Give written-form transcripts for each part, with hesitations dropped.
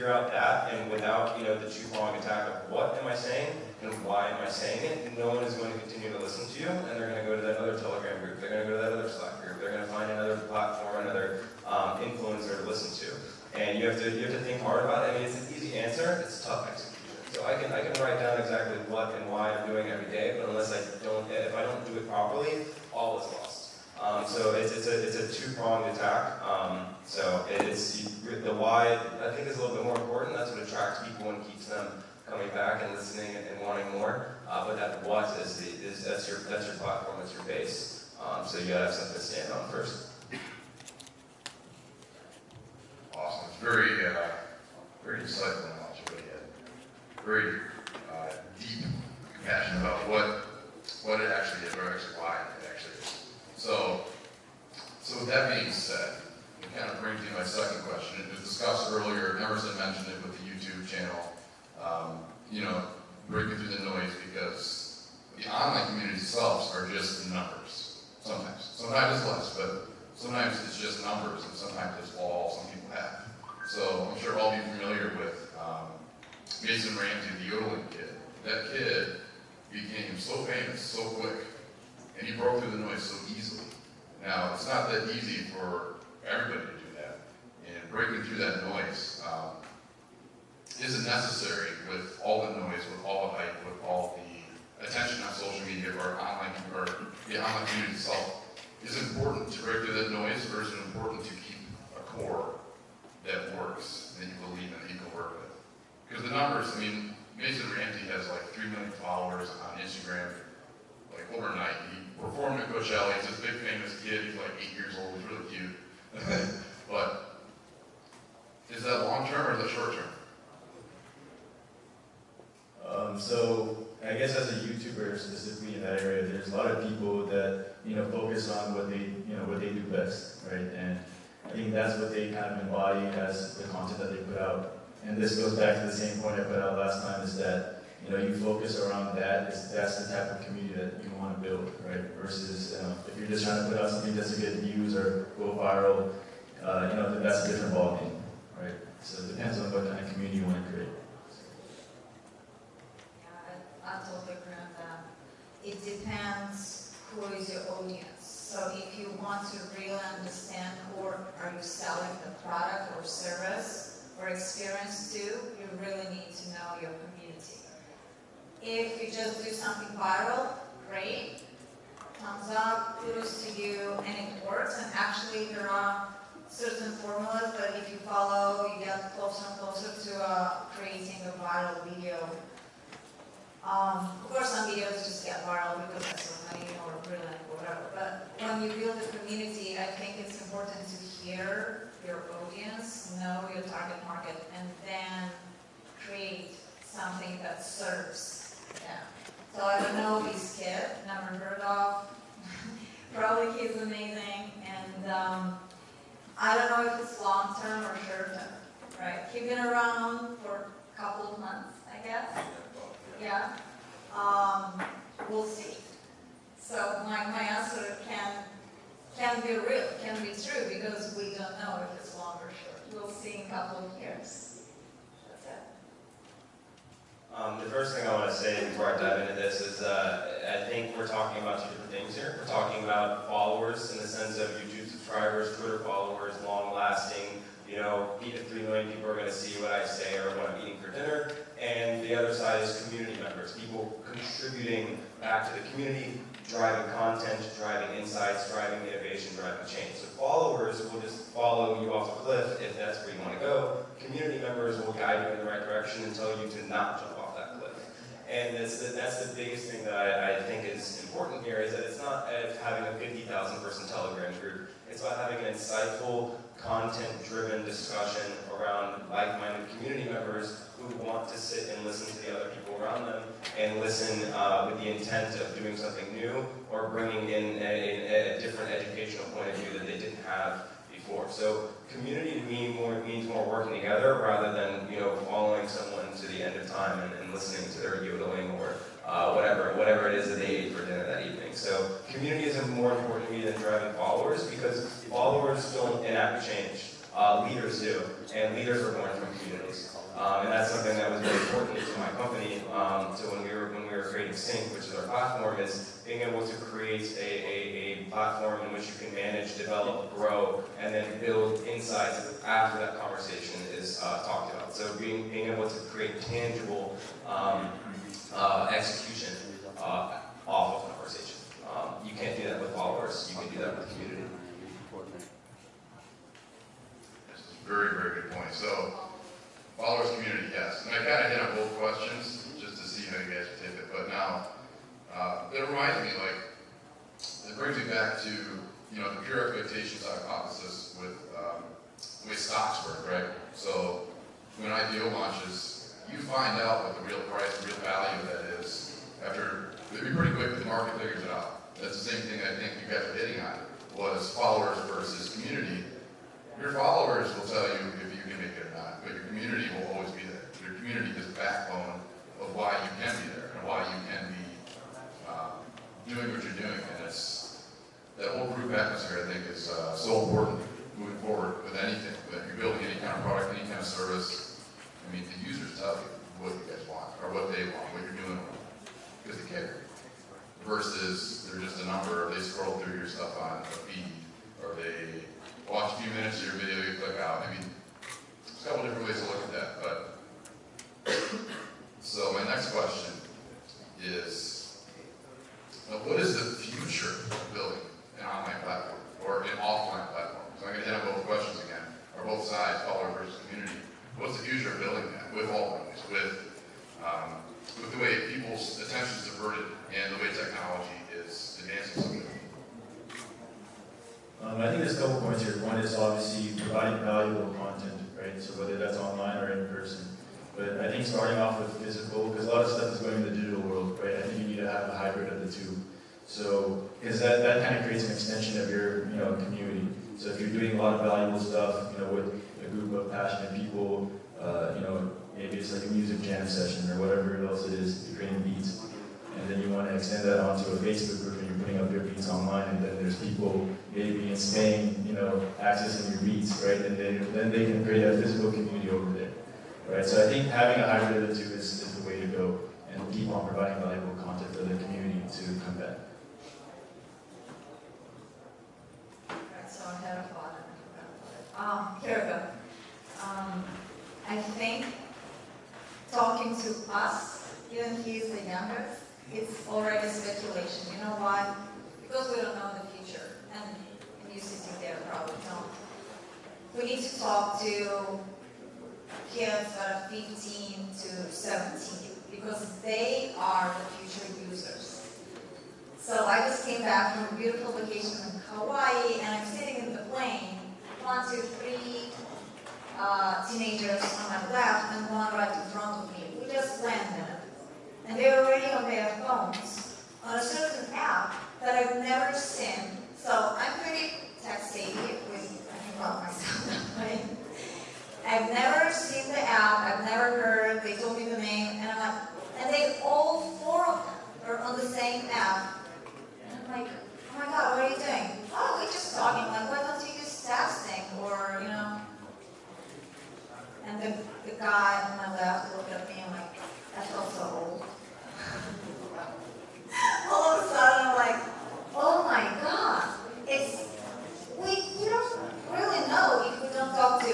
figure out that, and without the two-pronged attack of what am I saying and why am I saying it, no one is going to continue to listen to you, and they're going to go to that other Telegram group, they're going to go to that other Slack group, they're going to find another platform, another influencer to listen to. And you have to think hard about it. I mean, it's an easy answer, it's tough execution. So I can write down exactly what and why I'm doing every day, but if I don't do it properly, all is lost. So it's a two-pronged attack. So the why I think is a little bit more important. That's what attracts people and keeps them coming back and listening and wanting more. But that what that's your platform, that's your base. So you gotta have something to stand on first. Awesome. It's very insightful knowledge you really had. Very deep compassion about what it actually is, or actually why it actually is. So with that being said, it kind of brings me to my second question. It was discussed earlier, Emerson mentioned it with the YouTube channel, breaking through the noise, because the online communities themselves are just numbers, sometimes. Sometimes it's less, but sometimes it's just numbers, and sometimes it's all some people have. So I'm sure all of you are familiar with Mason Ramsey, the yodeling kid. That kid became so famous so quick, and he broke through the noise so easily. Now, it's not that easy for everybody to do that, and breaking through that noise isn't necessary with all the noise, with all the hype, with all the attention on social media or the online community itself. Is it important to break through that noise, or is it important to keep a core that works, that you believe in, that you can work with? Because the numbers, I mean, Mason Ramsey has like 3 million followers on Instagram, like overnight. He performed at Coachella. He's this big famous kid. He's like 8 years old. He's really cute. But is that long term or is that short term? So I guess as a YouTuber, specifically in that area, there's a lot of people that focus on what they do best, right? And I think that's what they kind of embody as the content that they put out. And this goes back to the same point I put out last time: is that you focus around that's the type of community that you want to build, right? Versus if you're just trying to put out something just to get views or go viral, that's a different ballgame, right? So it depends on what kind of community you want to create. I totally agree on that. It depends who is your audience. So if you want to really understand who are you selling the product or service or experience to, you really need to know your community. If you just do something viral, great, thumbs up, kudos to you, and it works. And actually there are certain formulas that if you follow, you get closer and closer to creating a viral video. Of course, some videos just get viral because that's so funny or brilliant or whatever. But when you build a community, I think it's important to hear your audience, know your target market, and then create something that serves them. So I don't know this kid, never heard of. Probably he's amazing, and I don't know if it's long term or short term. Right? He's been around for a couple of months, I guess. Yeah, we'll see. So my answer can be real, can be true, because we don't know if it's long or short. We'll see in a couple of years. That's it. The first thing I want to say before I dive into this is I think we're talking about two different things here. We're talking about followers in the sense of YouTube subscribers, Twitter followers, long-lasting, 8 to 3 million people are going to see what I say or what I'm eating for dinner. And the other side is community members, people contributing back to the community, driving content, driving insights, driving innovation, driving change. So followers will just follow you off a cliff if that's where you want to go. Community members will guide you in the right direction and tell you to not jump off that cliff. And that's the biggest thing that I think is important here, is that it's not having a 50,000 person Telegram group. It's about having an insightful, content-driven discussion around like-minded community members who want to sit and listen to the other people around them and listen with the intent of doing something new or bringing in a different educational point of view that they didn't have before. So community to me means more working together rather than following someone to the end of time and listening to their yodeling or whatever it is that they ate for dinner that evening. So community is more important to me than driving followers, because followers don't enact change. leaders do, and leaders are born from communities. And that's something that was very important to my company. So when we were creating Sync, which is our platform, is being able to create a platform in which you can manage, develop, grow, and then build insights after that conversation is talked about. So being able to create tangible execution off of conversation. You can't do that with followers. You can do that with community. This is a very, very good point. So, followers, community, yes. And I kind of hit on both questions just to see how you guys would take it. But now, it reminds me, like, it brings me back to, you know, the pure expectations hypothesis with stocks work, right? So, when an IPO launches, you find out what the real price, the real value of that is after, maybe pretty quickly, the market figures it out. That's the same thing I think you guys are hitting on, was followers versus community. Your followers will tell you if you can make it or not, but your community will always be there. Your community is the backbone of why you can be there and why you can be doing what you're doing. And it's, that whole group atmosphere, I think, is so important moving forward with anything. When you're building any kind of product, any kind of service, I mean, the users tell you what you guys want, or what they want, what you're doing, because they care. Versus they're just a number, or they scroll through your stuff on a feed, or they watch a few minutes of your video, you click out. I mean, there's a couple different ways to look at that, but so my next question is, what is the future of building an online platform or an offline platform? So I'm going to hit on both questions again, or both sides, follower versus community. What's the future of building that with all companies, with the way people's attention is diverted and the way technology is advancing so quickly? I think there's a couple points here. One is obviously providing valuable content, right? So whether that's online or in person. But I think starting off with physical, because a lot of stuff is going in the digital world, right? I think you need to have a hybrid of the two. So, because that kind of creates an extension of your, community. So if you're doing a lot of valuable stuff, with a group of passionate people, maybe it's like a music jam session or whatever else it is, you're creating beats. And then you want to extend that onto a Facebook group and you're putting up your beats online, and then there's people maybe in Spain, accessing your beats, right? And then they can create a physical community over there, right? So I think having a hybrid of the two is the way to go, and keep on providing valuable content for the community to come back. So I had a thought and I forgot about it. Here we go. I think talking to us, even he's the youngest, it's already speculation. You know why? Because we don't know the future. And you sitting there probably don't. We need to talk to kids that are 15 to 17 because they are the future users. So I just came back from a beautiful vacation in Hawaii, and I'm sitting in the plane, 1, 2, 3 teenagers on my left and one right in front of me. We just landed, and they were already on their phones on a certain app that I've never seen. So I'm pretty tech savvy, I can call myself that way. I've never seen the app, I've never heard, they told me the name, and I'm like, and they all 4 of them are on the same app. And I'm like, oh my God, what are you doing? Oh, we're just talking, like, why don't you use texting, or, And the guy on my left looked at me and like, I felt so old. All of a sudden I'm like, oh my God, we don't really know if we don't talk to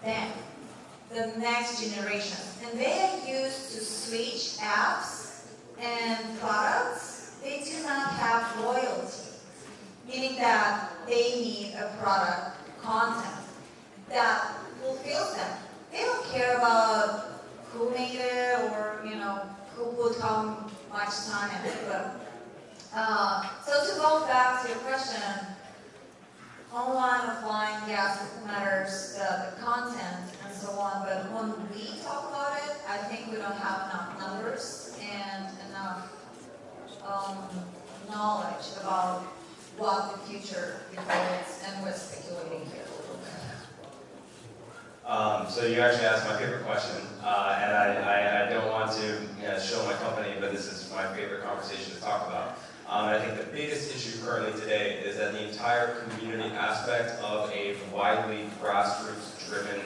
them, the next generation. And they are used to switch apps and products. They do not have loyalty, meaning that they need a product content that fulfills them. They don't care about who made it or, who put how much time in it. But, so to go back to your question, online, offline, yes, it matters, the content and so on, but when we talk about it, I think we don't have enough numbers and enough knowledge about what the future holds, and we're speculating here a little bit. So you actually asked my favorite question, and I don't want to show my company, but this is my favorite conversation to talk about. And I think the biggest issue currently today is that the entire community aspect of a widely grassroots-driven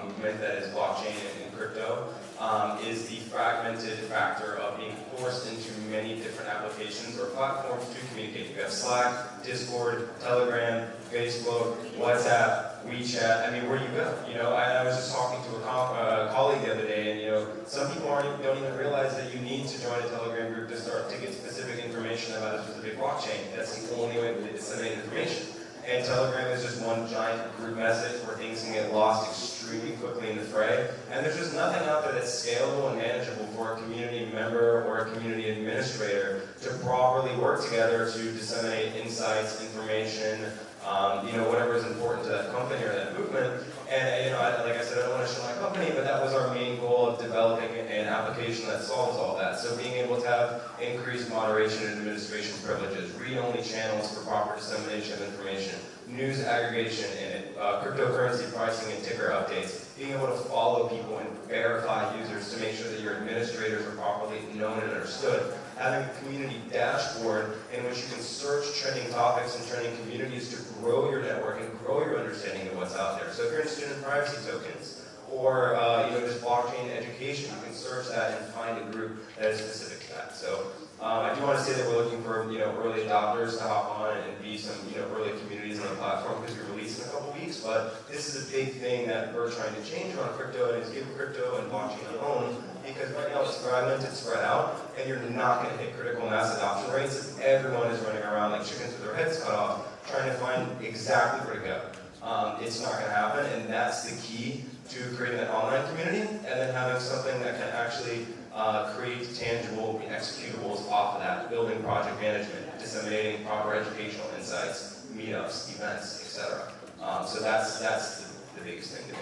movement that is blockchain and crypto is the fragmented factor of being forced into many different applications or platforms to communicate. You have Slack, Discord, Telegram, Facebook, WhatsApp, WeChat. I mean, where do you go? You know, I was just talking to a colleague the other day, and you know, some people don't even realize that you need to join a Telegram group to get specific information about a specific blockchain. That's the only way to disseminate information. And Telegram is just one giant group message where things can get lost extremely quickly in the fray. And there's just nothing out there that's scalable and manageable for a community member or a community administrator to properly work together to disseminate insights, information, you know, whatever is important to that company or that movement. And you know, like I said, I don't want to show my company, but that was our main goal of developing an application that solves all that. So being able to have increased moderation and administration privileges, read-only channels for proper dissemination of information, news aggregation in it, cryptocurrency pricing and ticker updates, being able to follow people and verify users to make sure that your administrators are properly known and understood, having a community dashboard in which you can search trending topics and trending communities to grow your network and grow your understanding of what's out there. So if you're interested in privacy tokens or you know, just blockchain education, you can search that and find a group that is specific to that. So I do want to say that we're looking for, you know, early adopters to hop on and be some, you know, early communities on the platform because we release in a couple weeks. But this is a big thing that we're trying to change around crypto, and is give crypto and blockchain a home, because right now it's fragmented, spread out, and you're not going to hit critical mass adoption rates if everyone is running around like chickens with their heads cut off, trying to find exactly where to go. It's not going to happen, and that's the key to creating an online community, and then having something that can actually create tangible executables off of that, building project management, disseminating proper educational insights, meetups, events, etc. So that's the biggest thing to do.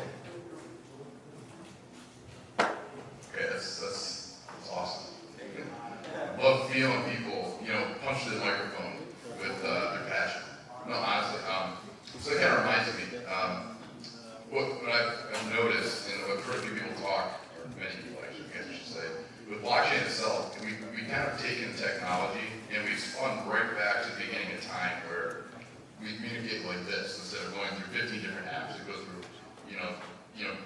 Okay, that's awesome. I love feeling people, you know, punch the microphone with their passion. No, honestly, so it kind of reminds me, what I've noticed, and what I've heard a few people talk, or many people actually, I guess I should say, with blockchain itself, we kind of taken technology and we spun right back to the beginning of time where we communicate like this instead of going through 15 different apps. It goes through, you know,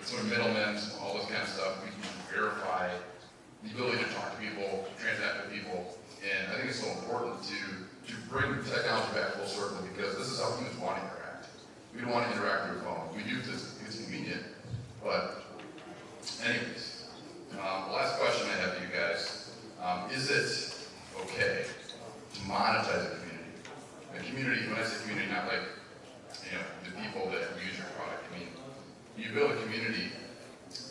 some middlemen, all this kind of stuff. We can verify the ability to talk to people, to transact with people, and I think it's so important to bring technology back full circle, because this is how humans want to interact. We don't want to interact through a phone. We do because it's convenient, but anyways, the last question I have for you guys, is it okay to monetize a community? A community, when I say community, not like, you know, the people that use your product. I mean, you build a community,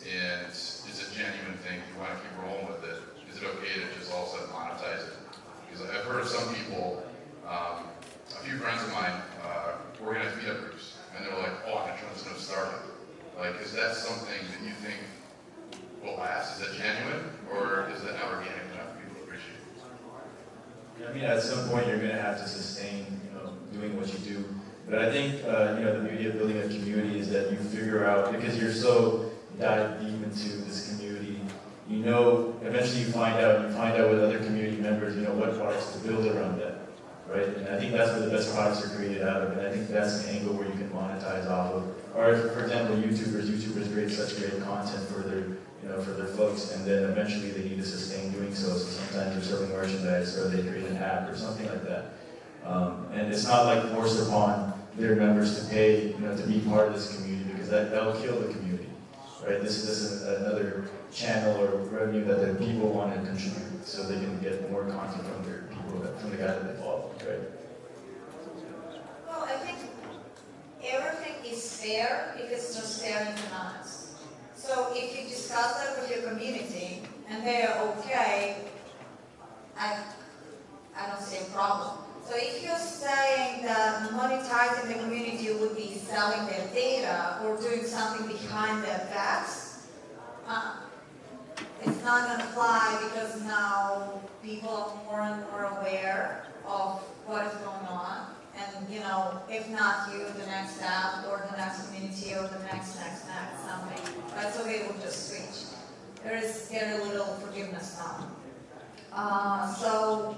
and it's a genuine thing. You want to keep rolling with it. Is it okay to just all of a sudden monetize it? Because I've heard of some people, a few friends of mine, organize meetup groups, and they're like, oh, I'm going to turn this into a startup. Like, is that something that you think will last? Is that genuine, or is that not organic enough for people to appreciate? I mean, at some point you're going to have to sustain, you know, doing what you do. But I think, you know, the beauty of building a community is that you figure out, because you're so dive deep into this community, you know, eventually you find out with other community members, you know, what products to build around that, right? And I think that's where the best products are created out of, and I think that's an angle where you can monetize off of. Or, for example, YouTubers create such great content for their, you know, for their folks, and then eventually they need to sustain doing so. So sometimes they're selling merchandise, or they create an app, or something like that. And it's not like forced upon their members to pay, you know, to be part of this community, because that'll kill the community, right? This is another channel or revenue that the people want to contribute, so they can get more content from their people, from the guy that they follow, right? Well, I think everything is fair if it's transparent and honest. So if you discuss that with your community and they are okay, I don't see a problem. So if you're saying that monetizing the community would be selling their data or doing something behind their backs, it's not going to fly, because now people are more and more aware of what is going on. And, you know, if not you, the next app or the next community or the next something. Right? So they will just switch. There is very little forgiveness now. So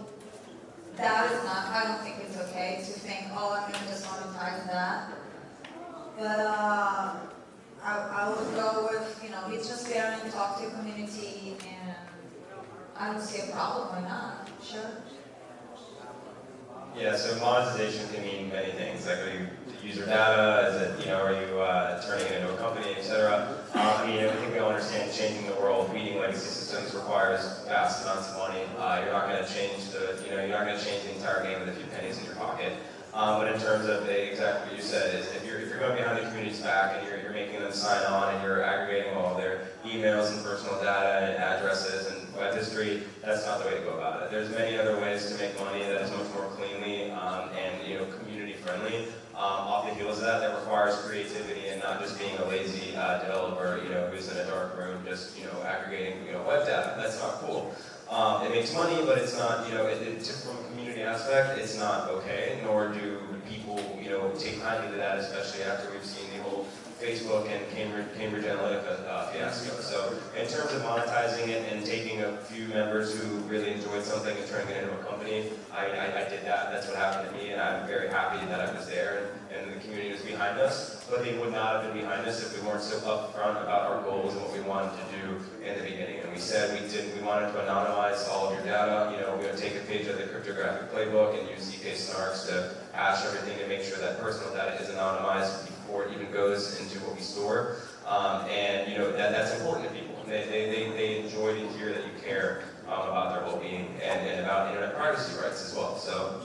that is not, I don't think it's okay to think, oh, I'm gonna just monetize that. But I would go with, be transparent, talk to your community, and I don't see a problem, why not? Sure. Yeah, so monetization can mean many things. Like, are you user data? Is it, are you turning it into a company, et cetera? I think we all understand changing the world, beating legacy systems requires vast amounts of money. You're not going to change you're not going to change the entire game with a few pennies in your pocket. But in terms of exactly what you said, is if you're going behind the community's back and you're making them sign on and you're aggregating all of their emails and personal data and addresses and web history, that's not the way to go about it. There's many other ways to make money that is much more cleanly and community friendly. Off the heels of that, that requires creativity and not just being a lazy developer, who's in a dark room just aggregating web data. That's not cool. It makes money, but it's not, from a community aspect, it's not okay, nor do people, take kindly to that, especially after we've seen the whole Facebook and Cambridge Analytica fiasco. So in terms of monetizing it and taking a few members who really enjoyed something and turning it into a company, I did that. That's what happened to me, and I'm very happy that I was there and the community was behind us. But they would not have been behind us if we weren't so upfront about our goals and what we wanted to do in the beginning. And we said we wanted to anonymize all of your data. We're going to take a page of the cryptographic playbook and use ZK snarks to hash everything to make sure that personal data is anonymized before it even goes into what we store. That's important to people. They enjoy to hear that you care about their well-being and about internet privacy rights as well. So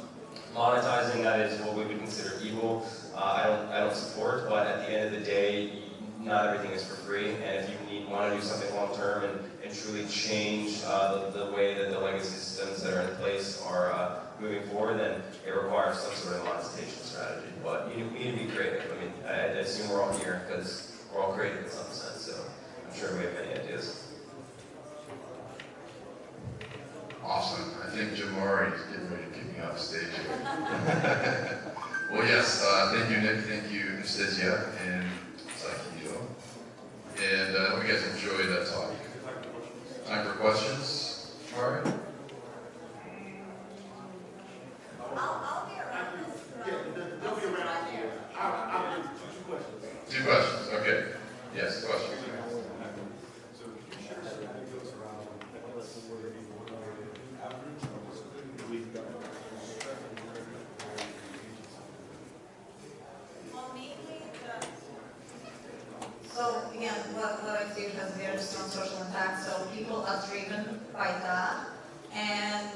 monetizing that is what we would consider evil. I don't support, but at the end of the day, not everything is for free. And if you want to do something long-term and truly change the way that the legacy systems that are in place are moving forward, then it requires some sort of monetization strategy. But you need to be creative. I assume we're all here because we're all creative in some sense, so I'm sure we have many ideas. Awesome. I think Jamari is getting ready to kick me off stage here. Well, yes, thank you, Nick. Thank you, Anastasia and Sakio. And I hope you guys enjoyed that talk. Time for questions? Jamari? I'll be around this. They'll be around here. I'll do two questions. Two questions. Okay. Yes, questions. So can you share some videos around where people were average or was it week? Well, mainly so again, what I do has very strong social impact, so people are driven by that. And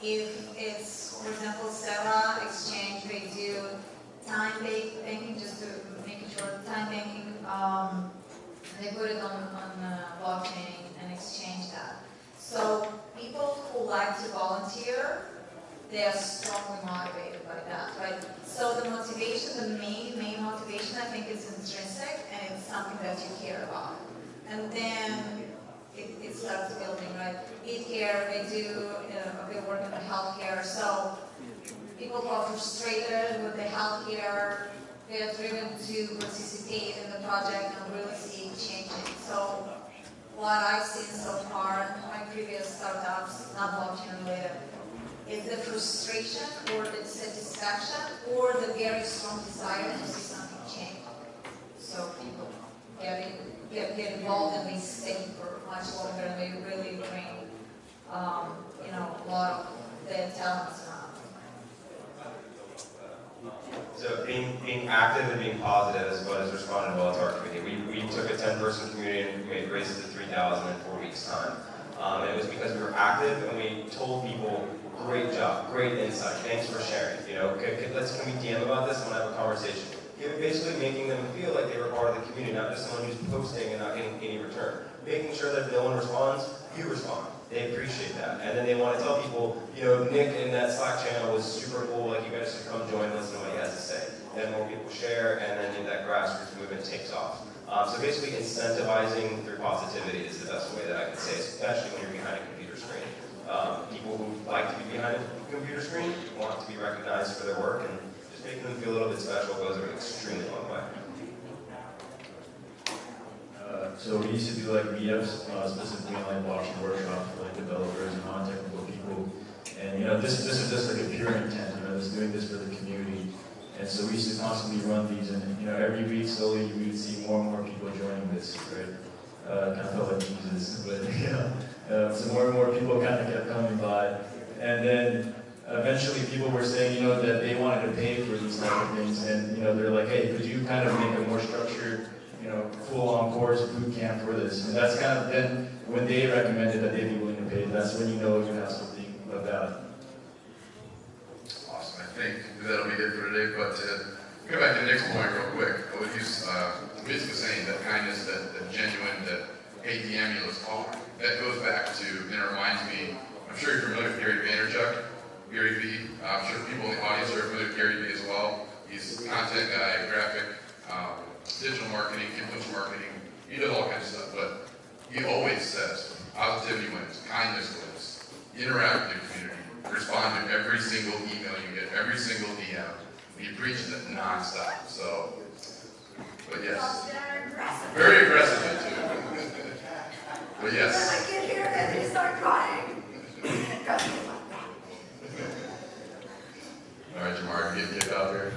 if it's, for example, Sarah Exchange, they do time banking, just to making sure time banking, they put it on blockchain and exchange that. So people who like to volunteer, they are strongly motivated by that, right? So the motivation, the main motivation, I think, is intrinsic, and it's something that you care about. And then it starts building, right? Care, they work in the healthcare, so people who are frustrated with the healthcare, they are driven to participate in the project and really see it changing. So what I've seen so far in my previous startups, not blockchain related, is the frustration or the satisfaction or the very strong desire to see something change. So people get involved and they stay for much longer and they really bring a lot of their talents around. So being active and being positive is what has responded well to our community. We took a 10-person community and we raised it to 3,000 in 4 weeks' time. And it was because we were active and we told people, great job, great insight, thanks for sharing. Can we DM about this and we'll have a conversation? Basically making them feel like they were part of the community, not just someone who's posting and not getting any return. Making sure that if no one responds, you respond. They appreciate that. And then they want to tell people, Nick in that Slack channel was super cool, like you guys should come join, listen to what he has to say. Then more people share, and then that grassroots movement takes off. So basically incentivizing through positivity is the best way that I can say, especially when you're behind a computer screen. People who like to be behind a computer screen want to be recognized for their work, and just making them feel a little bit special goes an extremely long way. So we used to do like meetups, specifically like blockchain workshops for like developers and non-technical people. And this is just like a pure intent, just doing this for the community. And so we used to constantly run these, and every week slowly we would see more and more people joining this, right? Kind of felt like Jesus, but so more and more people kind of kept coming by, and then eventually people were saying, that they wanted to pay for these type of things, and they're like, hey, could you kind of make a more structured, full-on course boot camp for this? And that's kind of then when they recommended that they'd be willing to pay. That's when you have something of value. Awesome. I think that'll be it for today. But to go back to Nick's point real quick, I would use basically saying that kindness, that genuine, that hate the ambulance call. That goes back to, and it reminds me, I'm sure you're familiar with Gary Vaynerchuk, Gary V. I'm sure people in the audience are familiar with Gary V as well. He's a content guy, graphic, digital marketing, influencer marketing. He does all kinds of stuff, but he always says positivity wins, kindness wins, interact with your community, respond to every single email you get, every single DM. He preaches it nonstop. So, but yes, very aggressive too. But yes. I can hear it, and he started crying. All right, Jamar, get out there.